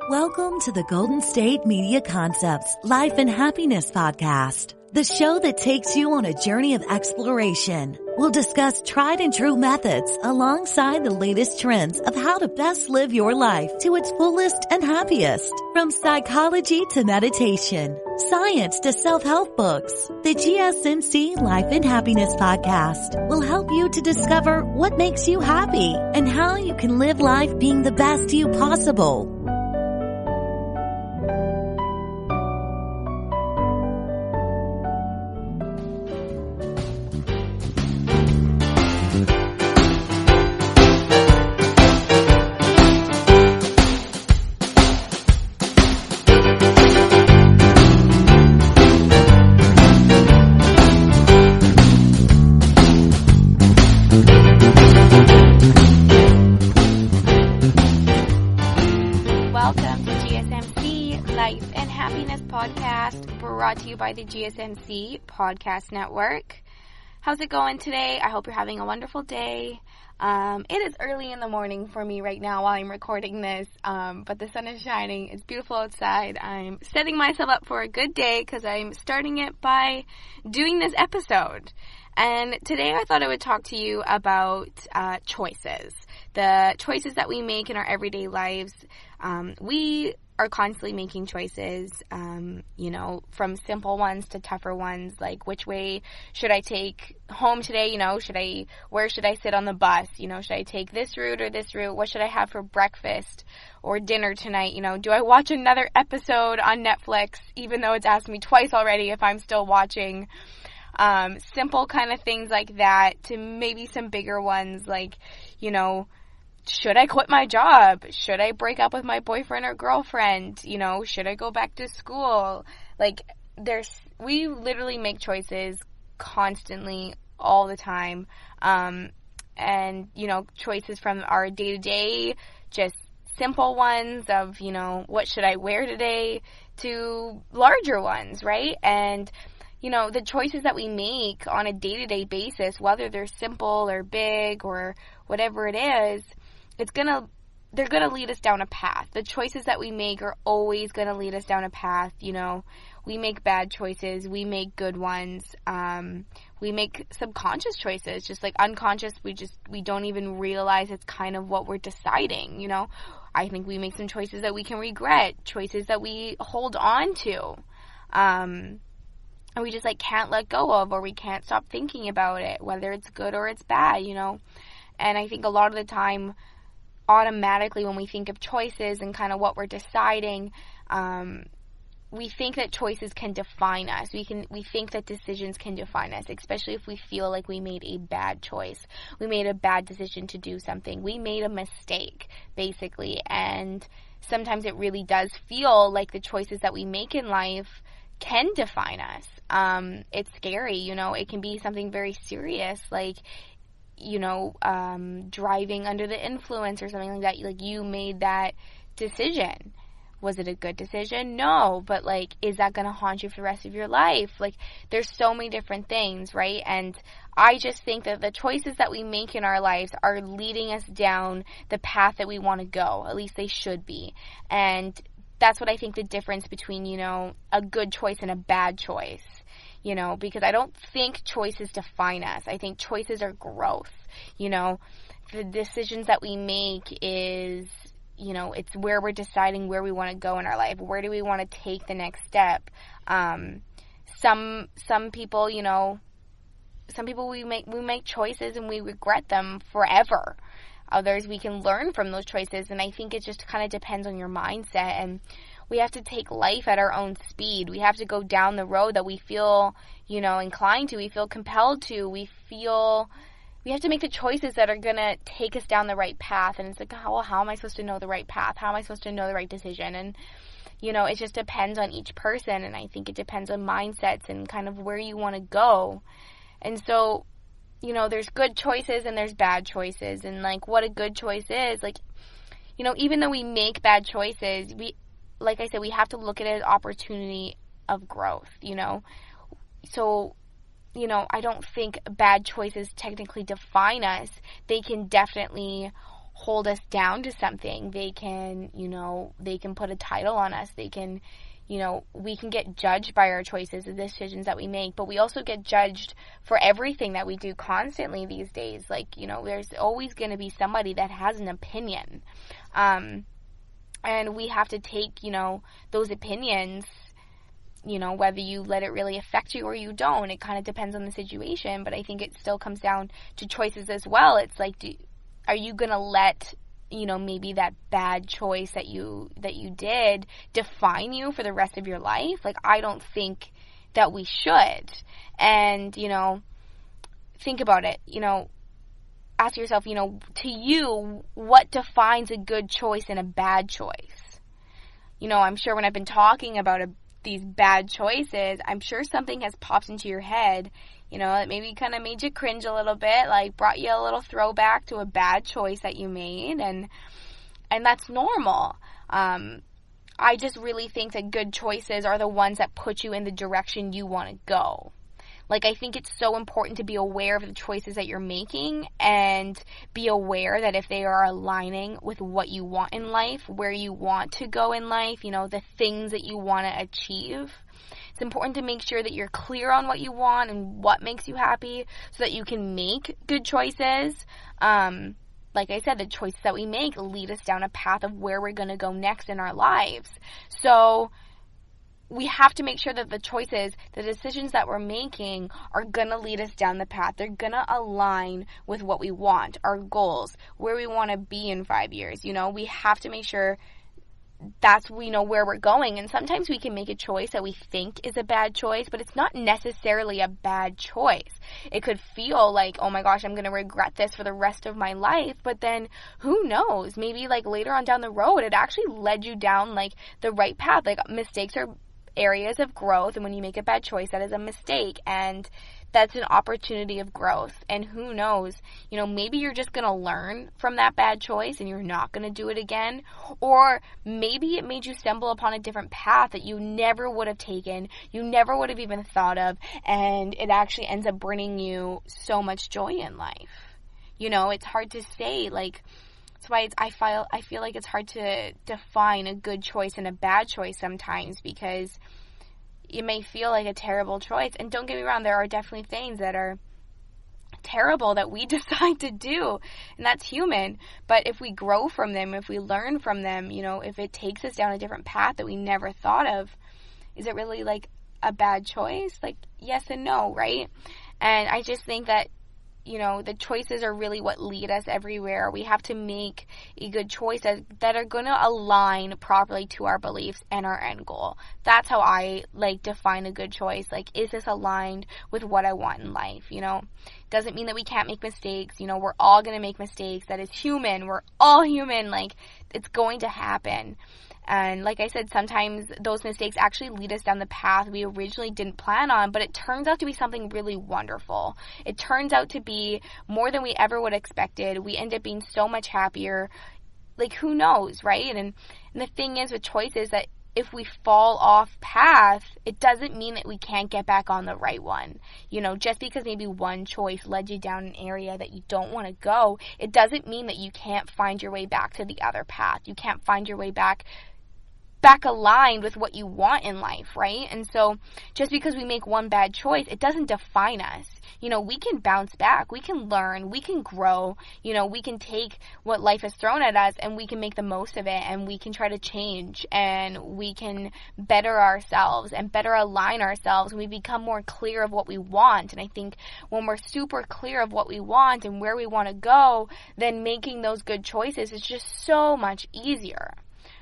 Welcome to the Golden State Media Concepts Life and Happiness Podcast, the show that takes you on a journey of exploration. We'll discuss tried and true methods alongside the latest trends of how to best live your life to its fullest and happiest. From psychology to meditation, science to self-help books, the GSMC Life and Happiness Podcast will help you to discover what makes you happy and how you can live life being the best you possible. Brought to you by the GSMC Podcast Network. How's it going today? I hope you're having a wonderful day. It is early in the morning for me right now while I'm recording this, but the sun is shining. It's beautiful outside. I'm setting myself up for a good day because I'm starting it by doing this episode. And today I thought I would talk to you about choices. The choices that we make in our everyday lives. We are constantly making choices, from simple ones to tougher ones, like which way should I take home today, where should I sit on the bus, should I take this route or this route, what should I have for breakfast or dinner tonight, do I watch another episode on Netflix, even though it's asked me twice already if I'm still watching, simple kind of things like that, to maybe some bigger ones, like, should I quit my job? Should I break up with my boyfriend or girlfriend? Should I go back to school? Like, we literally make choices constantly all the time. And, choices from our day-to-day, just simple ones of, what should I wear today, to larger ones, right? And, the choices that we make on a day-to-day basis, whether they're simple or big or whatever it is, they're gonna lead us down a path. The choices that we make are always gonna lead us down a path. We make bad choices, we make good ones, we make subconscious choices, just like unconscious, we don't even realize it's kind of what we're deciding, I think we make some choices that we can regret, choices that we hold on to, and we just can't let go of, or we can't stop thinking about it, whether it's good or it's bad, and I think a lot of the time, automatically when we think of choices and kind of what we're deciding, we think that choices can define us. We think that decisions can define us, especially if we feel like we made a bad choice. We made a bad decision to do something. We made a mistake, basically. And sometimes it really does feel like the choices that we make in life can define us. It's scary, it can be something very serious, like driving under the influence or something like that. Like, you made that decision. Was it a good decision? No. But, is that going to haunt you for the rest of your life? There's so many different things, right? And I just think that the choices that we make in our lives are leading us down the path that we want to go. At least they should be. And that's what I think the difference between, a good choice and a bad choice. Because I don't think choices define us. I think choices are growth. The decisions that we make is, it's where we're deciding where we want to go in our life. Where do we want to take the next step? Some people, we make choices and we regret them forever. Others, we can learn from those choices. And I think it just kind of depends on your mindset, and we have to take life at our own speed. We have to go down the road that we feel, inclined to, we feel compelled to, we have to make the choices that are going to take us down the right path. And it's like, how am I supposed to know the right path? How am I supposed to know the right decision? And, it just depends on each person. And I think it depends on mindsets and kind of where you want to go. And so, there's good choices and there's bad choices. And what a good choice is, even though we make bad choices, like I said, we have to look at it as opportunity of growth, So, I don't think bad choices technically define us. They can definitely hold us down to something. They can, they can put a title on us. They can, we can get judged by our choices, the decisions that we make, but we also get judged for everything that we do constantly these days. Like, there's always going to be somebody that has an opinion. And we have to take, those opinions, whether you let it really affect you or you don't. It kind of depends on the situation, but I think it still comes down to choices as well. It's like, are you going to let, maybe that bad choice that you did define you for the rest of your life? Like, I don't think that we should. And, think about it, ask yourself, to you, what defines a good choice and a bad choice? I'm sure when I've been talking about these bad choices, I'm sure something has popped into your head, that maybe kind of made you cringe a little bit, like brought you a little throwback to a bad choice that you made, and that's normal. I just really think that good choices are the ones that put you in the direction you want to go. Like, I think it's so important to be aware of the choices that you're making and be aware that if they are aligning with what you want in life, where you want to go in life, the things that you want to achieve. It's important to make sure that you're clear on what you want and what makes you happy so that you can make good choices. Like I said, the choices that we make lead us down a path of where we're going to go next in our lives. So we have to make sure that the choices, the decisions that we're making are going to lead us down the path. They're going to align with what we want, our goals, where we want to be in 5 years. We have to make sure that's, we know where we're going. And sometimes we can make a choice that we think is a bad choice, but it's not necessarily a bad choice. It could feel like, oh my gosh, I'm going to regret this for the rest of my life. But then who knows? Maybe like later on down the road, it actually led you down like the right path. Like, mistakes are areas of growth, and when you make a bad choice, that is a mistake, and that's an opportunity of growth. And who knows, maybe you're just going to learn from that bad choice and you're not going to do it again, or maybe it made you stumble upon a different path that you never would have taken, you never would have even thought of, and it actually ends up bringing you so much joy in life. It's hard to say, like, that's why I feel like it's hard to define a good choice and a bad choice sometimes, because it may feel like a terrible choice. And don't get me wrong, there are definitely things that are terrible that we decide to do, and that's human. But if we grow from them, if we learn from them, if it takes us down a different path that we never thought of, is it really like a bad choice? Like, yes and no, right? And I just think that the choices are really what lead us everywhere. We have to make a good choice that are going to align properly to our beliefs and our end goal. That's how I define a good choice. Like, is this aligned with what I want in life? Doesn't mean that we can't make mistakes. We're all going to make mistakes. That is human. We're all human. Like, it's going to happen. And like I said, sometimes those mistakes actually lead us down the path we originally didn't plan on, but it turns out to be something really wonderful. It turns out to be more than we ever would have expected. We end up being so much happier. Like, who knows, right? And the thing is with choices that if we fall off path, it doesn't mean that we can't get back on the right one. Just because maybe one choice led you down an area that you don't want to go, it doesn't mean that you can't find your way back to the other path. You can't find your way back aligned with what you want in life, right? And so just because we make one bad choice, it doesn't define us. We can bounce back, we can learn, we can grow, we can take what life has thrown at us and we can make the most of it, and we can try to change, and we can better ourselves and better align ourselves, and we become more clear of what we want. And I think when we're super clear of what we want and where we want to go, then making those good choices is just so much easier.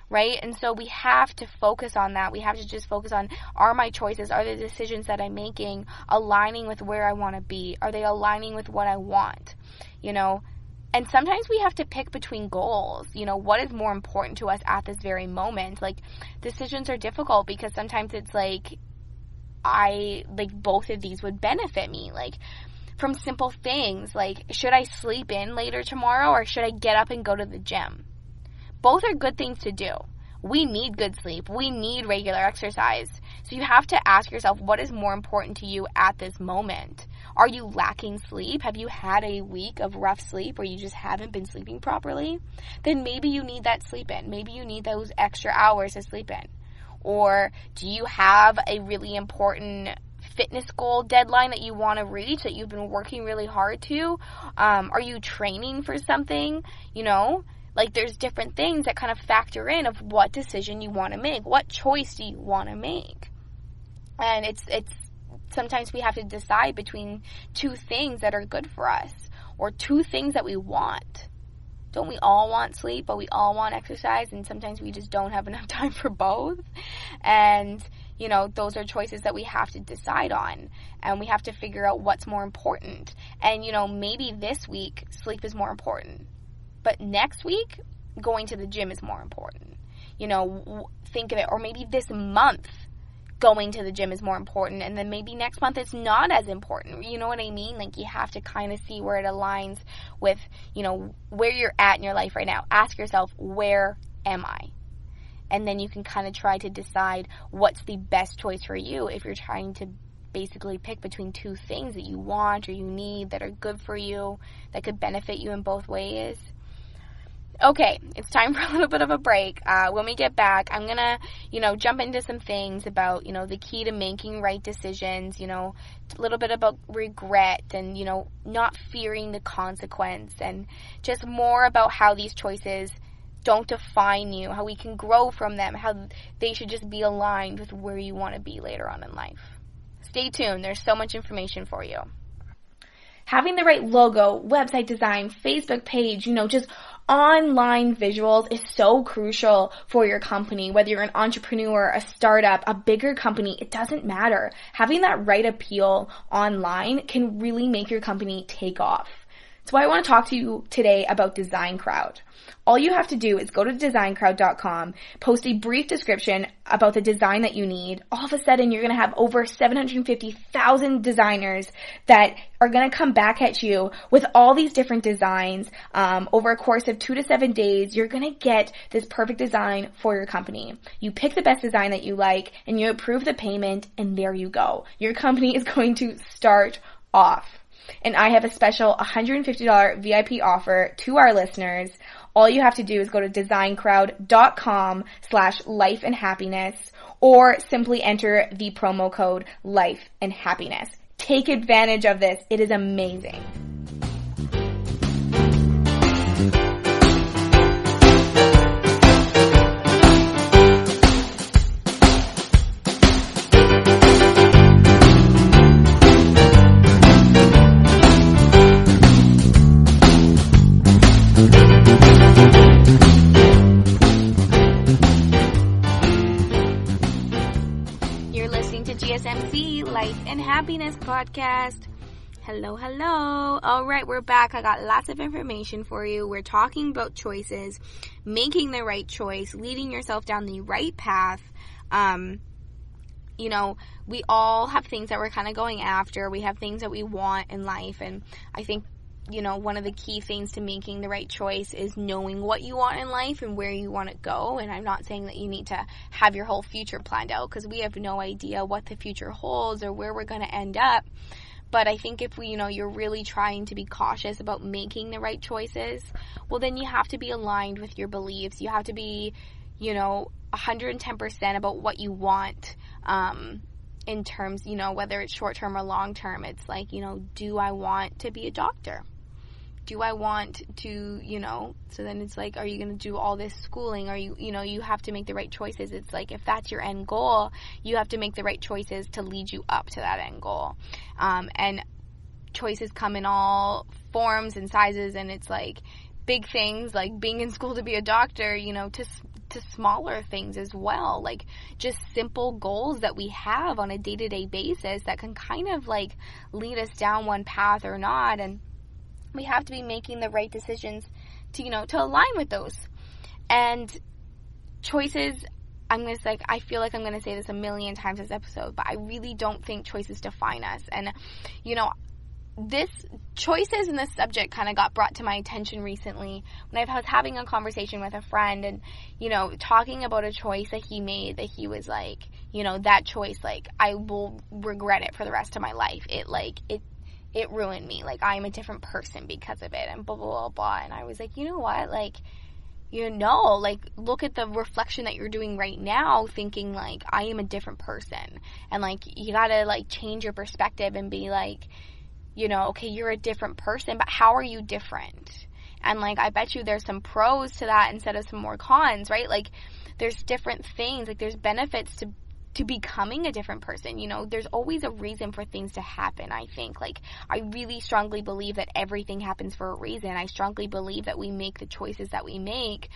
Right? And so we have to focus on that. We have to just focus on, are my choices, are the decisions that I'm making aligning with where I want to be? Are they aligning with what I want? And sometimes we have to pick between goals. What is more important to us at this very moment? Like, decisions are difficult because sometimes it's like, both of these would benefit me. Like, from simple things, like, should I sleep in later tomorrow or should I get up and go to the gym? Both are good things to do. We need good sleep. We need regular exercise. So you have to ask yourself, what is more important to you at this moment? Are you lacking sleep? Have you had a week of rough sleep where you just haven't been sleeping properly? Then maybe you need that sleep in. Maybe you need those extra hours to sleep in. Or do you have a really important fitness goal deadline that you want to reach that you've been working really hard to? Are you training for something? Like there's different things that kind of factor in of what decision you want to make. What choice do you want to make? And it's sometimes we have to decide between two things that are good for us or two things that we want. Don't we all want sleep, but we all want exercise, and sometimes we just don't have enough time for both? And, those are choices that we have to decide on, and we have to figure out what's more important. And, maybe this week sleep is more important, but next week going to the gym is more important. Think of it. Or maybe this month going to the gym is more important, and then maybe next month it's not as important. You know what I mean? Like, you have to kind of see where it aligns with, where you're at in your life right now. Ask yourself, where am I? And then you can kind of try to decide what's the best choice for you if you're trying to basically pick between two things that you want or you need that are good for you, that could benefit you in both ways. Okay, it's time for a little bit of a break. When we get back, I'm going to, jump into some things about, the key to making right decisions, a little bit about regret and, not fearing the consequence, and just more about how these choices don't define you, how we can grow from them, how they should just be aligned with where you want to be later on in life. Stay tuned. There's so much information for you. Having the right logo, website design, Facebook page, just online visuals is so crucial for your company. Whether you're an entrepreneur, a startup, a bigger company, it doesn't matter. Having that right appeal online can really make your company take off. That's why I want to talk to you today about Design Crowd. All you have to do is go to designcrowd.com, post a brief description about the design that you need. All of a sudden, you're going to have over 750,000 designers that are going to come back at you with all these different designs. Over a course of 2 to 7 days, you're going to get this perfect design for your company. You pick the best design that you like, and you approve the payment, and there you go. Your company is going to start off. And I have a special $150 VIP offer to our listeners. All you have to do is go to designcrowd.com/lifeandhappiness or simply enter the promo code lifeandhappiness. Take advantage of this. It is amazing. GSMC Life and Happiness Podcast. Hello. All right, we're back. I got lots of information for you. We're talking about choices, making the right choice, leading yourself down the right path. We all have things that we're kind of going after. We have things that we want in life, and I think one of the key things to making the right choice is knowing what you want in life and where you want to go. And I'm not saying that you need to have your whole future planned out, because we have no idea what the future holds or where we're going to end up. But I think if you're really trying to be cautious about making the right choices, well, then you have to be aligned with your beliefs. You have to be, 110% about what you want, in terms, whether it's short term or long term. It's like, do I want to be a doctor? Do I want to, so then it's like, are you going to do all this schooling? Are you have to make the right choices. It's like, if that's your end goal, you have to make the right choices to lead you up to that end goal. And choices come in all forms and sizes, and it's like big things like being in school to be a doctor, to smaller things as well, like just simple goals that we have on a day-to-day basis that can kind of like lead us down one path or not. And we have to be making the right decisions to align with those. And choices, I feel like I'm going to say this a million times this episode, but I really don't think choices define us. And, this choices in this subject kind of got brought to my attention recently when I was having a conversation with a friend and, talking about a choice that he made, that he was like, that choice, like, I will regret it for the rest of my life. it ruined me. Like, I'm a different person because of it, and blah, blah, blah, blah. And I was like, you know what? Like, like, look at the reflection that you're doing right now, thinking, like, I am a different person. And, like, you gotta, like, change your perspective and be like, okay, you're a different person, but how are you different? And, like, I bet you there's some pros to that instead of some more cons, right? Like, there's different things. Like, there's benefits to becoming a different person. There's always a reason for things to happen, I think. Like, I really strongly believe that everything happens for a reason. I strongly believe that we make the choices that we make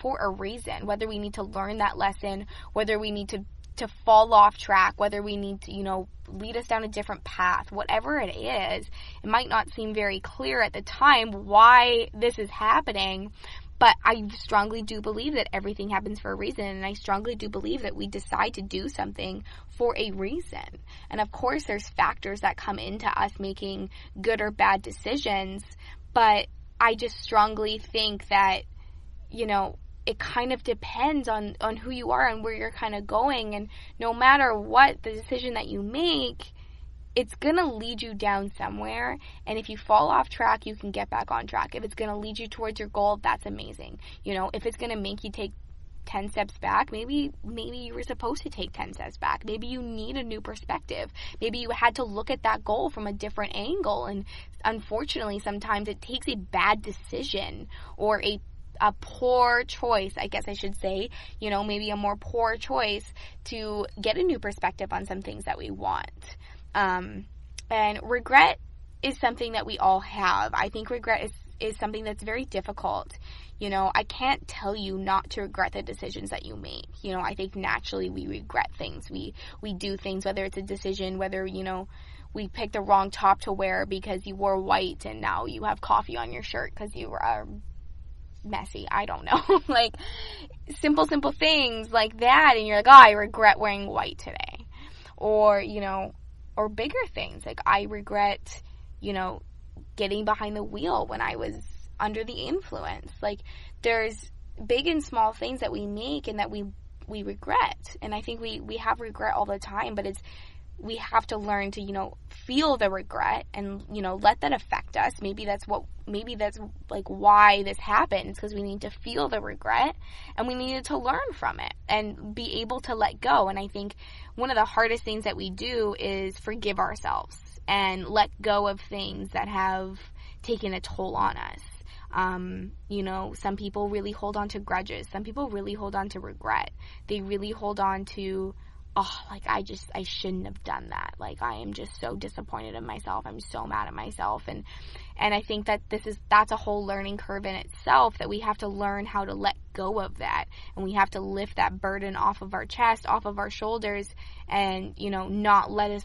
for a reason, whether we need to learn that lesson, whether we need to fall off track, whether we need to, lead us down a different path, whatever it is. It might not seem very clear at the time why this is happening, but I strongly do believe that everything happens for a reason, and I strongly do believe that we decide to do something for a reason. And of course, there's factors that come into us making good or bad decisions, but I just strongly think that, it kind of depends on who you are and where you're kind of going, and no matter what the decision that you make, it's going to lead you down somewhere, and if you fall off track, you can get back on track. If it's going to lead you towards your goal, that's amazing. If it's going to make you take 10 steps back, maybe you were supposed to take 10 steps back. Maybe you need a new perspective. Maybe you had to look at that goal from a different angle, and unfortunately, sometimes it takes a bad decision or a poor choice, I guess I should say, maybe a more poor choice to get a new perspective on some things that we want. And regret is something that we all have. I think regret is something that's very difficult. I can't tell you not to regret the decisions that you make. I think naturally we regret things. We do things, whether it's a decision, whether, we picked the wrong top to wear because you wore white and now you have coffee on your shirt because you were messy. I don't know. Like, simple things like that, and you're like, I regret wearing white today. Or, or bigger things. Like, I regret, getting behind the wheel when I was under the influence. Like, there's big and small things that we make and that we regret. And I think we have regret all the time, but we have to learn to, feel the regret and, let that affect us. Maybe that's like why this happens, because we need to feel the regret and we needed to learn from it and be able to let go. And I think one of the hardest things that we do is forgive ourselves and let go of things that have taken a toll on us. Some people really hold on to grudges. Some people really hold on to regret. They really hold on to, I shouldn't have done that. Like, I am just so disappointed in myself. I'm so mad at myself. And I think that that's a whole learning curve in itself, that we have to learn how to let go of that. And we have to lift that burden off of our chest, off of our shoulders, and, not let it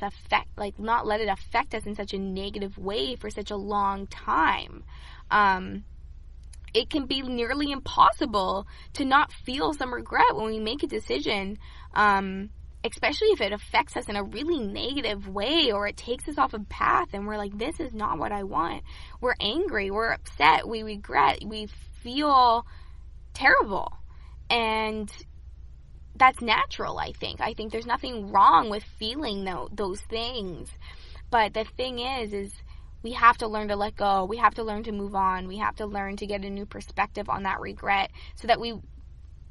affect us in such a negative way for such a long time. It can be nearly impossible to not feel some regret when we make a decision, especially if it affects us in a really negative way, or it takes us off a path and we're like, this is not what I want. We're angry, we're upset, we regret, we feel terrible. And that's natural, I think. I think there's nothing wrong with feeling those things. But the thing is we have to learn to let go. We have to learn to move on. We have to learn to get a new perspective on that regret, so that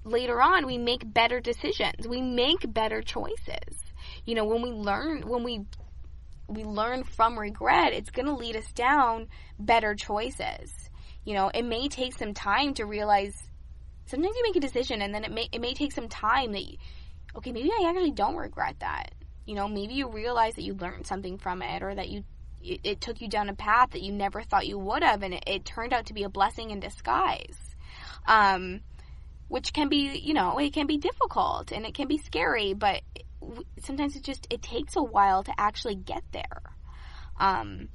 later on, we make better decisions. We make better choices. When we learn from regret, it's going to lead us down better choices. It may take some time to realize. Sometimes you make a decision, and then it may take some time that, maybe I actually don't regret that. Maybe you realize that you learned something from it, or that it took you down a path that you never thought you would have, and it turned out to be a blessing in disguise. Which can be, it can be difficult and it can be scary, but sometimes it takes a while to actually get there. And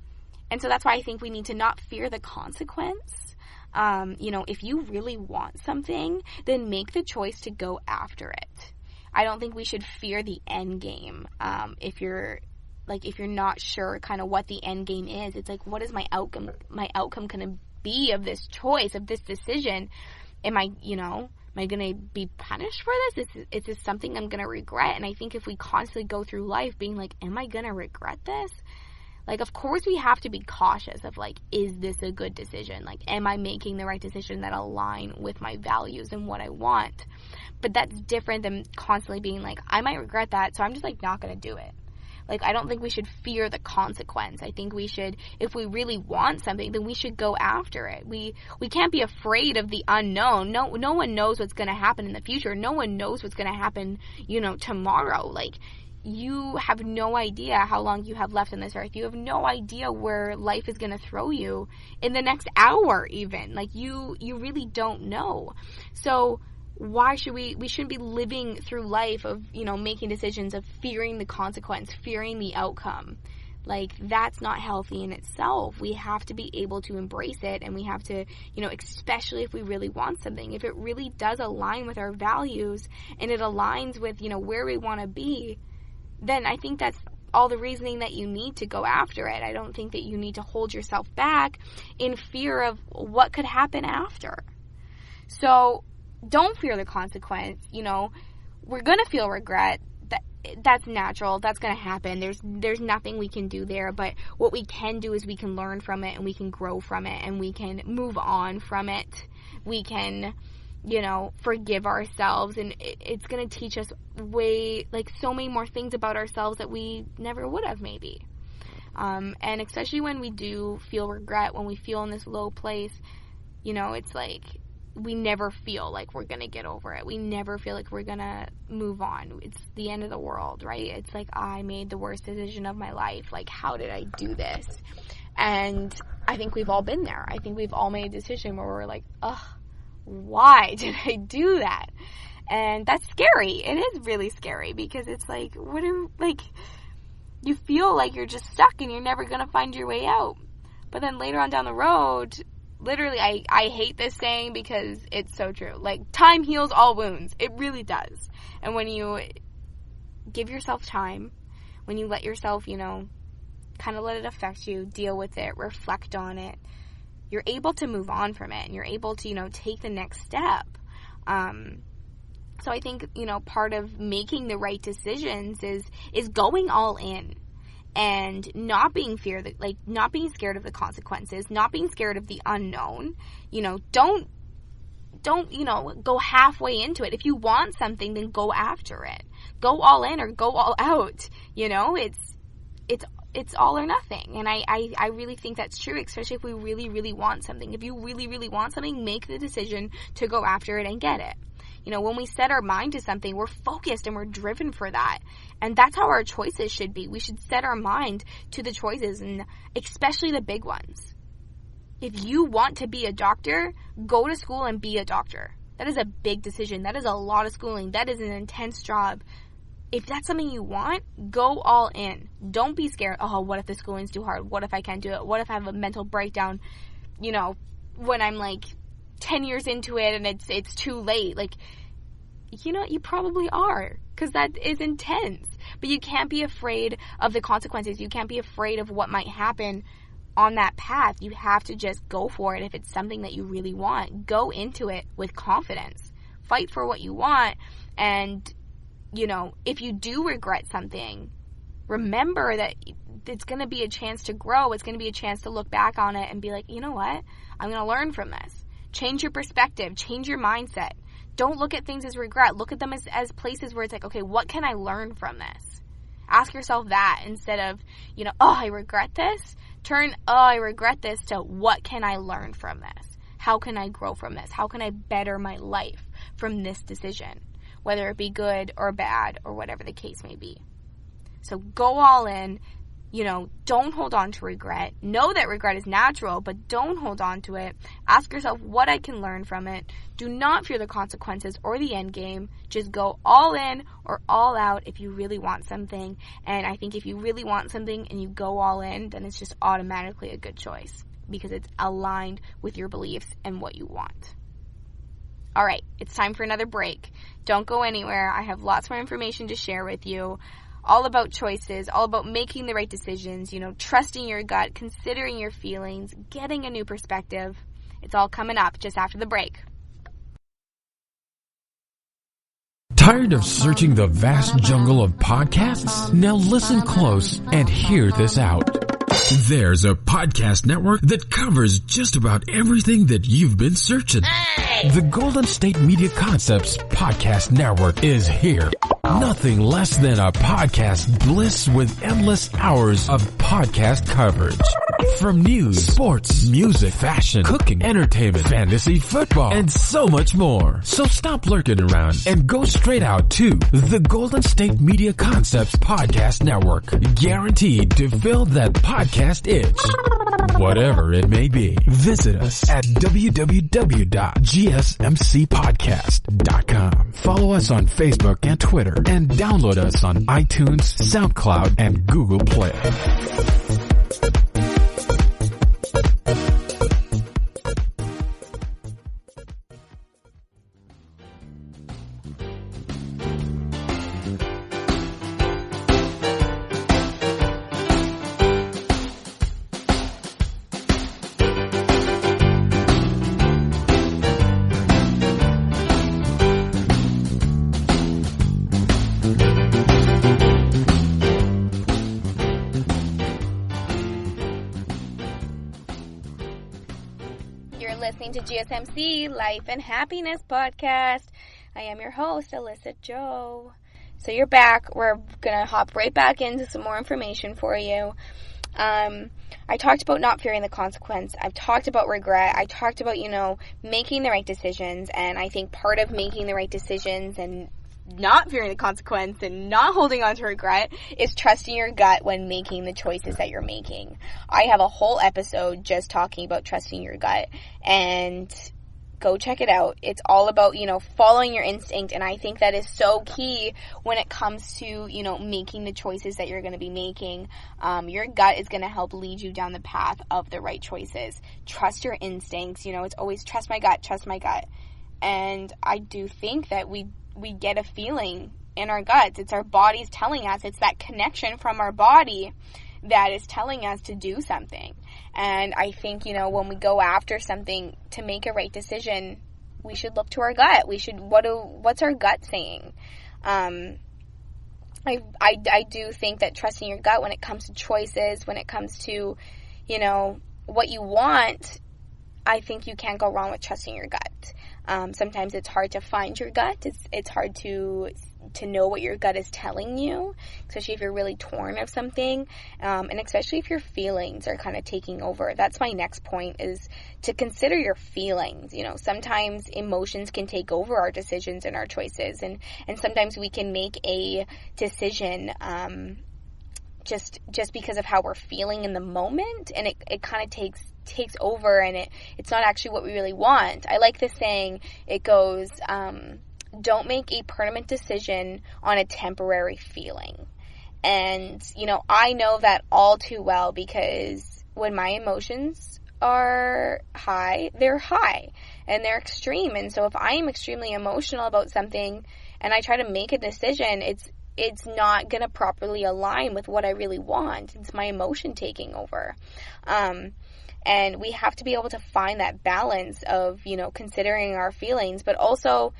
so that's why I think we need to not fear the consequence. If you really want something, then make the choice to go after it. I don't think we should fear the end game. If you're not sure kind of what the end game is, it's like, what is my outcome going to be of this choice, of this decision? Am I going to be punished for this? Is this something I'm going to regret? And I think if we constantly go through life being like, am I going to regret this? Like, of course we have to be cautious of, like, is this a good decision? Like, am I making the right decision that align with my values and what I want? But that's different than constantly being like, I might regret that, so I'm just, like, not going to do it. Like, I don't think we should fear the consequence. I think we should, if we really want something, then we should go after it. We can't be afraid of the unknown. No one knows what's going to happen in the future. No one knows what's going to happen, tomorrow. Like, you have no idea how long you have left on this earth. You have no idea where life is going to throw you in the next hour even. Like, you really don't know. So why should we shouldn't be living through life of, making decisions of fearing the consequence, fearing the outcome. Like, that's not healthy in itself. We have to be able to embrace it, and we have to, especially if we really want something, if it really does align with our values and it aligns with, where we want to be, then I think that's all the reasoning that you need to go after it. I don't think that you need to hold yourself back in fear of what could happen after. So don't fear the consequence. We're going to feel regret. That's natural. That's going to happen. There's nothing we can do there. But what we can do is we can learn from it, and we can grow from it, and we can move on from it. We can, forgive ourselves, and it's going to teach us so many more things about ourselves that we never would have maybe. And especially when we do feel regret, when we feel in this low place, it's like we never feel like we're going to get over it. We never feel like we're going to move on. It's the end of the world, right? It's like, I made the worst decision of my life. Like, how did I do this? And I think we've all been there. I think we've all made a decision where we're like, ugh, why did I do that? And that's scary. It is really scary, because it's like, you feel like you're just stuck and you're never going to find your way out. But then later on down the road, literally, I hate this saying because it's so true. Like, time heals all wounds. It really does. And when you give yourself time, when you let yourself, kind of let it affect you, deal with it, reflect on it, you're able to move on from it, and you're able to, take the next step. So I think, part of making the right decisions is going all in. And not being scared of the consequences, not being scared of the unknown. Don't go halfway into it. If you want something, then go after it. Go all in or go all out. It's all or nothing. And I really think that's true, especially if we really, really want something. If you really, really want something, make the decision to go after it and get it. When we set our mind to something, we're focused and we're driven for that. And that's how our choices should be. We should set our mind to the choices, and especially the big ones. If you want to be a doctor, go to school and be a doctor. That is a big decision. That is a lot of schooling. That is an intense job. If that's something you want, go all in. Don't be scared. Oh, what if the schooling's too hard? What if I can't do it? What if I have a mental breakdown, when I'm like 10 years into it and it's too late? Like, you probably are, because that is intense. But you can't be afraid of the consequences. You can't be afraid of what might happen on that path. You have to just go for it. If it's something that you really want, go into it with confidence. Fight for what you want. And, if you do regret something, remember that it's going to be a chance to grow. It's going to be a chance to look back on it and be like, you know what? I'm going to learn from this. Change your perspective. Change your mindset. Don't look at things as regret. Look at them as places where it's like, okay, what can I learn from this? Ask yourself that instead of, I regret this. Turn, I regret this, to what can I learn from this? How can I grow from this? How can I better my life from this decision? Whether it be good or bad or whatever the case may be. So go all in. Don't hold on to regret. Know that regret is natural, but don't hold on to it. Ask yourself what I can learn from it. Do not fear the consequences or the end game. Just go all in or all out if you really want something. And I think if you really want something and you go all in, then it's just automatically a good choice, because it's aligned with your beliefs and what you want. All right, it's time for another break. Don't go anywhere. I have lots more information to share with you. All about choices, all about making the right decisions, trusting your gut, considering your feelings, getting a new perspective. It's all coming up just after the break. Tired of searching the vast jungle of podcasts? Now listen close and hear this out. There's a podcast network that covers just about everything that you've been searching. Hey! The Golden State Media Concepts Podcast Network is here. Nothing less than a podcast bliss with endless hours of podcast coverage. From news, sports, music, fashion, cooking, entertainment, fantasy, football, and so much more. So stop lurking around and go straight out to the Golden State Media Concepts Podcast Network. Guaranteed to fill that podcast itch. Whatever it may be. Visit us at www.gsmcpodcast.com. Follow us on Facebook and Twitter, and download us on iTunes, SoundCloud, and Google Play. Listening to GSMC Life and Happiness Podcast. I am your host, Alyssa Jo. So you're back. We're going to hop right back into some more information for you. I talked about not fearing the consequence. I've talked about regret. I talked about, making the right decisions. And I think part of making the right decisions and not fearing the consequence and not holding on to regret is trusting your gut when making the choices that you're making. I have a whole episode just talking about trusting your gut, and go check it out. It's all about, following your instinct, and I think that is so key when it comes to, making the choices that you're going to be making. Your gut is going to help lead you down the path of the right choices. Trust your instincts. It's always trust my gut. And I do think that we get a feeling in our guts. It's our bodies telling us. It's that connection from our body that is telling us to do something. And I think, when we go after something to make a right decision, we should look to our gut. What's our gut saying? I do think that trusting your gut when it comes to choices, when it comes to, what you want, I think you can't go wrong with trusting your gut. Sometimes it's hard to find your gut. It's hard to know what your gut is telling you, especially if you're really torn of something, and especially if your feelings are kind of taking over. That's my next point, is to consider your feelings. Sometimes emotions can take over our decisions and our choices, and sometimes we can make a decision just because of how we're feeling in the moment, and it kind of takes over, and it's not actually what we really want. I like this saying. It goes, don't make a permanent decision on a temporary feeling. And, I know that all too well, because when my emotions are high, they're high and they're extreme. And so if I am extremely emotional about something and I try to make a decision, it's not going to properly align with what I really want. It's my emotion taking over. And we have to be able to find that balance of, considering our feelings, but also,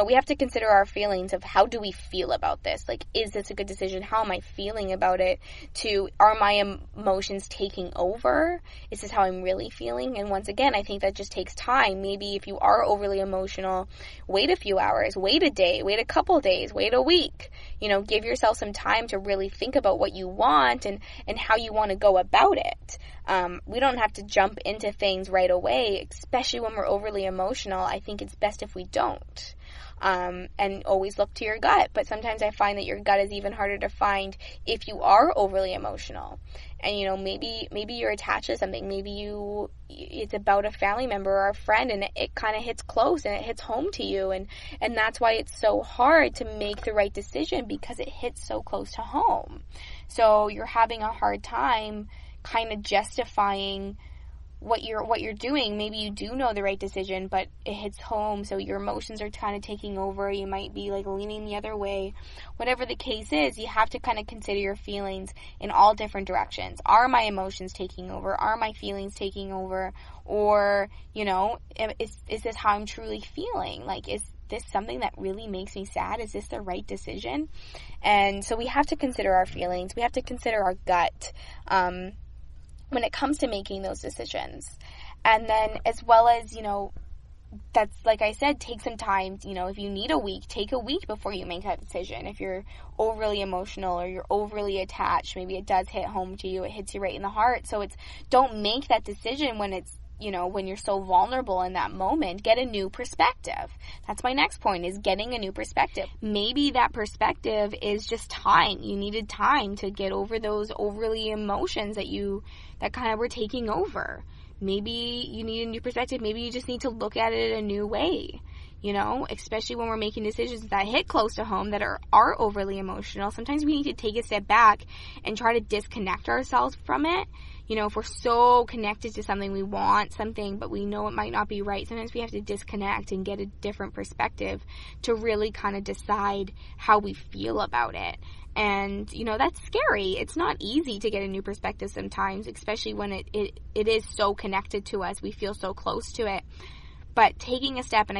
we have to consider our feelings of how do we feel about this? Like, is this a good decision? How am I feeling about it? Are my emotions taking over? Is this how I'm really feeling? And once again, I think that just takes time. Maybe if you are overly emotional, wait a few hours, wait a day, wait a couple days, wait a week. Give yourself some time to really think about what you want and how you want to go about it. We don't have to jump into things right away, especially when we're overly emotional. I think it's best if we don't. And always look to your gut. But sometimes I find that your gut is even harder to find if you are overly emotional. And, maybe you're attached to something. Maybe it's about a family member or a friend, and it kind of hits close and it hits home to you. And that's why it's so hard to make the right decision, because it hits so close to home. So you're having a hard time kind of justifying what you're doing. Maybe you do know the right decision, but it hits home, so your emotions are kind of taking over. You might be leaning the other way. Whatever the case is, you have to kind of consider your feelings in all different directions. Are my emotions taking over? Are my feelings taking over? Or, is this how I'm truly feeling? Is this something that really makes me sad? Is this the right decision? And so we have to consider our feelings. We have to consider our gut. when it comes to making those decisions. And then as well as, that's, like I said, take some time. If you need a week, take a week before you make that decision. If you're overly emotional or you're overly attached, maybe it does hit home to you. It hits you right in the heart. So don't make that decision when it's, when you're so vulnerable in that moment. Get a new perspective. That's my next point, is getting a new perspective. Maybe that perspective is just time. You needed time to get over those overly emotions that kind of were taking over. Maybe you need a new perspective. Maybe you just need to look at it a new way, especially when we're making decisions that hit close to home, that are overly emotional. Sometimes we need to take a step back and try to disconnect ourselves from it. If we're so connected to something, we want something, but we know it might not be right. Sometimes we have to disconnect and get a different perspective to really kind of decide how we feel about it. And, that's scary. It's not easy to get a new perspective sometimes, especially when it is so connected to us. We feel so close to it. But taking a step back,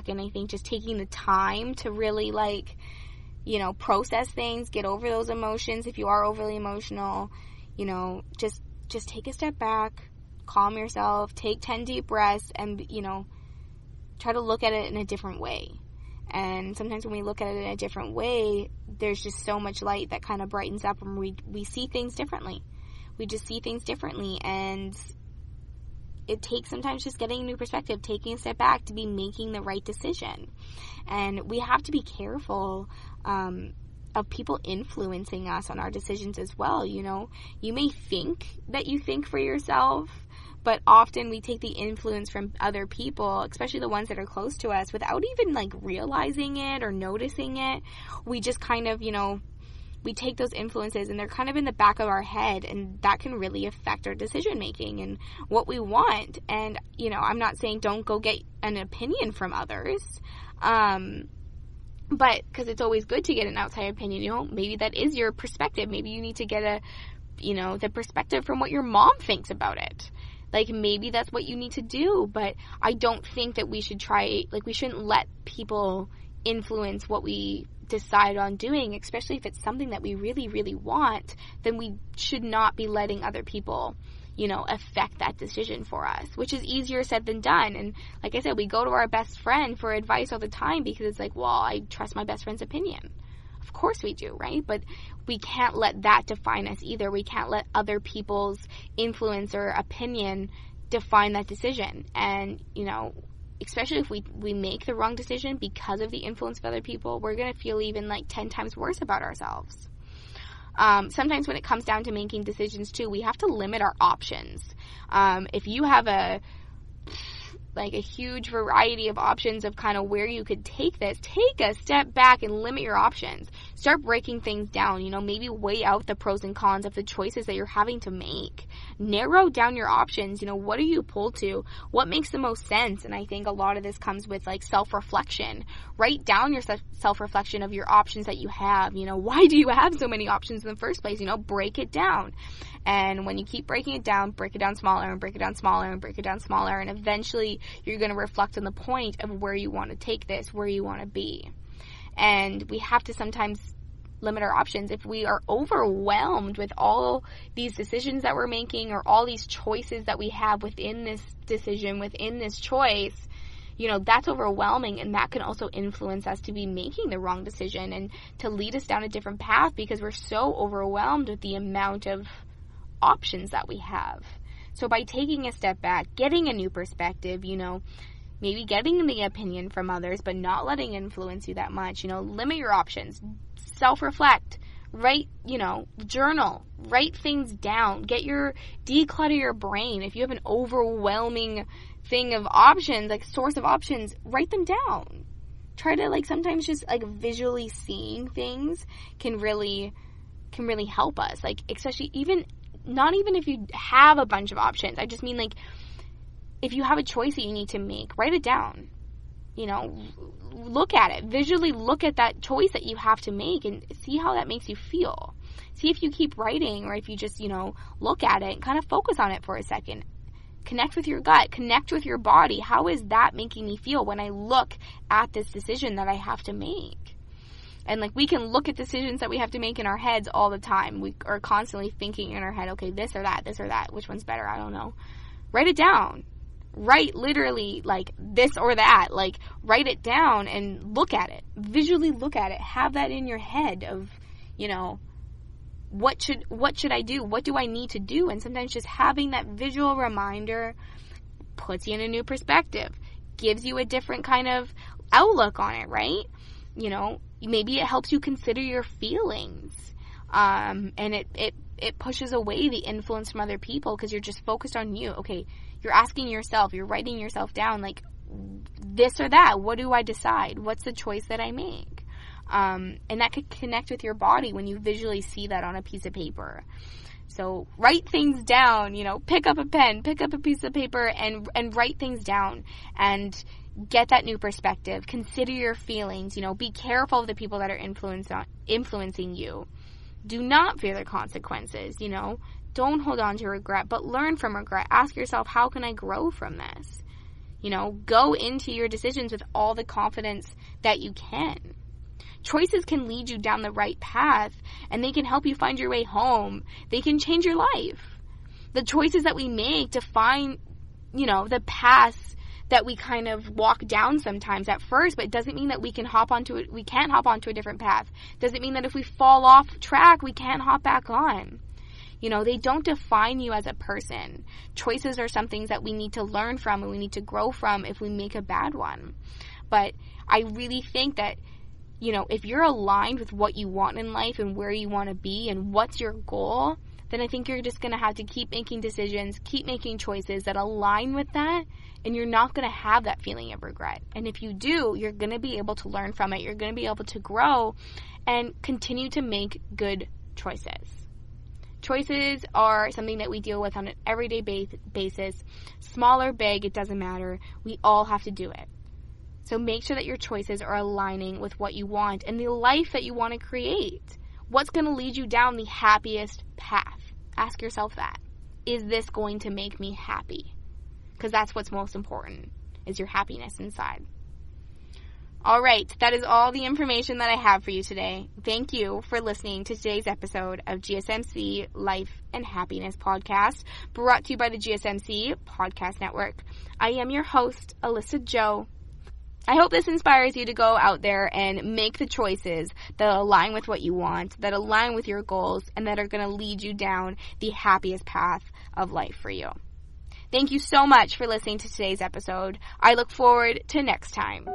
and I think just taking the time to really, process things, get over those emotions if you are overly emotional, just take a step back, calm yourself, take 10 deep breaths, and, try to look at it in a different way. And sometimes when we look at it in a different way, there's just so much light that kind of brightens up, and we see things differently. We just see things differently, and it takes sometimes just getting a new perspective, taking a step back to be making the right decision. And we have to be careful of people influencing us on our decisions as well. You may think that you think for yourself, but often we take the influence from other people, especially the ones that are close to us, without even realizing it or noticing it. We just kind of, we take those influences and they're kind of in the back of our head, and that can really affect our decision making and what we want. And, I'm not saying don't go get an opinion from others, but because it's always good to get an outside opinion. Maybe that is your perspective. Maybe you need to get the perspective from what your mom thinks about it. Maybe that's what you need to do, but I don't think that we should we shouldn't let people influence what we decide on doing, especially if it's something that we really, really want. Then we should not be letting other people, affect that decision for us, which is easier said than done. And like I said, we go to our best friend for advice all the time because it's I trust my best friend's opinion. Of course we do, right? But we can't let that define us either. We can't let other people's influence or opinion define that decision. And, especially if we make the wrong decision because of the influence of other people, we're going to feel even 10 times worse about ourselves. Sometimes when it comes down to making decisions too, we have to limit our options. If you have a huge variety of options of kind of where you could take this, take a step back and limit your options. Start breaking things down, maybe weigh out the pros and cons of the choices that you're having to make. Narrow down your options. What are you pulled to? What makes the most sense? And I think a lot of this comes with self-reflection. Write down your self-reflection of your options that you have. Why do you have so many options in the first place? Break it down. And when you keep breaking it down, break it down smaller and break it down smaller and break it down smaller. And eventually you're going to reflect on the point of where you want to take this, where you want to be. And we have to sometimes limit our options. If we are overwhelmed with all these decisions that we're making or all these choices that we have within this decision, within this choice, that's overwhelming, and that can also influence us to be making the wrong decision and to lead us down a different path because we're so overwhelmed with the amount of options that we have. So by taking a step back, getting a new perspective, maybe getting the opinion from others, but not letting it influence you that much, limit your options, self-reflect, write, journal, write things down, declutter your brain. If you have an overwhelming thing of options, source of options, write them down. Try to sometimes just visually seeing things can really help us, especially not even if you have a bunch of options. I just mean if you have a choice that you need to make, write it down. Look at it. Visually look at that choice that you have to make and see how that makes you feel. See if you keep writing or if you just, look at it and kind of focus on it for a second. Connect with your gut. Connect with your body. How is that making me feel when I look at this decision that I have to make? And like, we can look at decisions that we have to make in our heads all the time. We are constantly thinking in our head, okay, this or that, which one's better? I don't know. Write it down. Write literally like this or that. Like, write it down and look at it. Visually look at it. Have that in your head of, you know, what should I do? What do I need to do? And sometimes just having that visual reminder puts you in a new perspective, gives you a different kind of outlook on it, right? You know, maybe it helps you consider your feelings, and it pushes away the influence from other people because you're just focused on you. Okay, you're asking yourself, you're writing yourself down, like, this or that, what do I decide? What's the choice that I make? And that could connect with your body when you visually see that on a piece of paper. So write things down, you know, pick up a pen, pick up a piece of paper and write things down and get that new perspective. Consider your feelings, you know, be careful of the people that are influencing you. Do not fear the consequences, you know. Don't hold on to regret, but learn from regret. Ask yourself, how can I grow from this? You know, go into your decisions with all the confidence that you can. Choices can lead you down the right path, and they can help you find your way home. They can change your life. The choices that we make define, you know, the paths that we kind of walk down sometimes at first, but it doesn't mean that we can't hop onto a different path. Doesn't mean that if we fall off track, we can't hop back on. You know, they don't define you as a person. Choices are some things that we need to learn from and we need to grow from if we make a bad one. But I really think that, you know, if you're aligned with what you want in life and where you want to be and what's your goal, then I think you're just going to have to keep making decisions, keep making choices that align with that, and you're not going to have that feeling of regret. And if you do, you're going to be able to learn from it. You're going to be able to grow and continue to make good choices. Choices are something that we deal with on an everyday basis. Small or big, it doesn't matter. We all have to do it. So make sure that your choices are aligning with what you want and the life that you want to create. What's going to lead you down the happiest path? Ask yourself that. Is this going to make me happy? Because that's what's most important, is your happiness inside. All right, that is all the information that I have for you today. Thank you for listening to today's episode of GSMC Life and Happiness Podcast, brought to you by the GSMC Podcast Network. I am your host, Alyssa Jo. I hope this inspires you to go out there and make the choices that align with what you want, that align with your goals, and that are going to lead you down the happiest path of life for you. Thank you so much for listening to today's episode. I look forward to next time.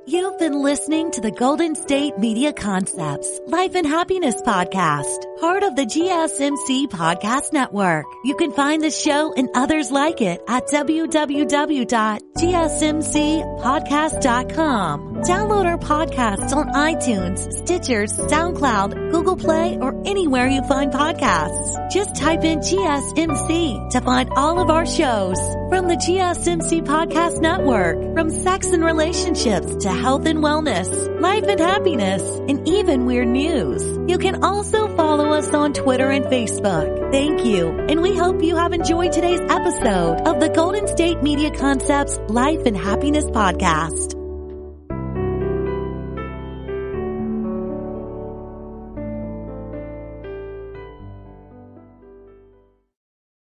You've been listening to the Golden State Media Concepts Life and Happiness Podcast, part of the GSMC Podcast Network. You can find the show and others like it at www.gsmcpodcast.com. Download our podcasts on iTunes, Stitcher, SoundCloud, Google Play, or anywhere you find podcasts. Just type in GSMC to find all of our shows. From the GSMC Podcast Network, from sex and relationships to health and wellness, life and happiness, and even weird news. You can also follow us on Twitter and Facebook. Thank you, and we hope you have enjoyed today's episode of the Golden State Media Concepts Life and Happiness Podcast.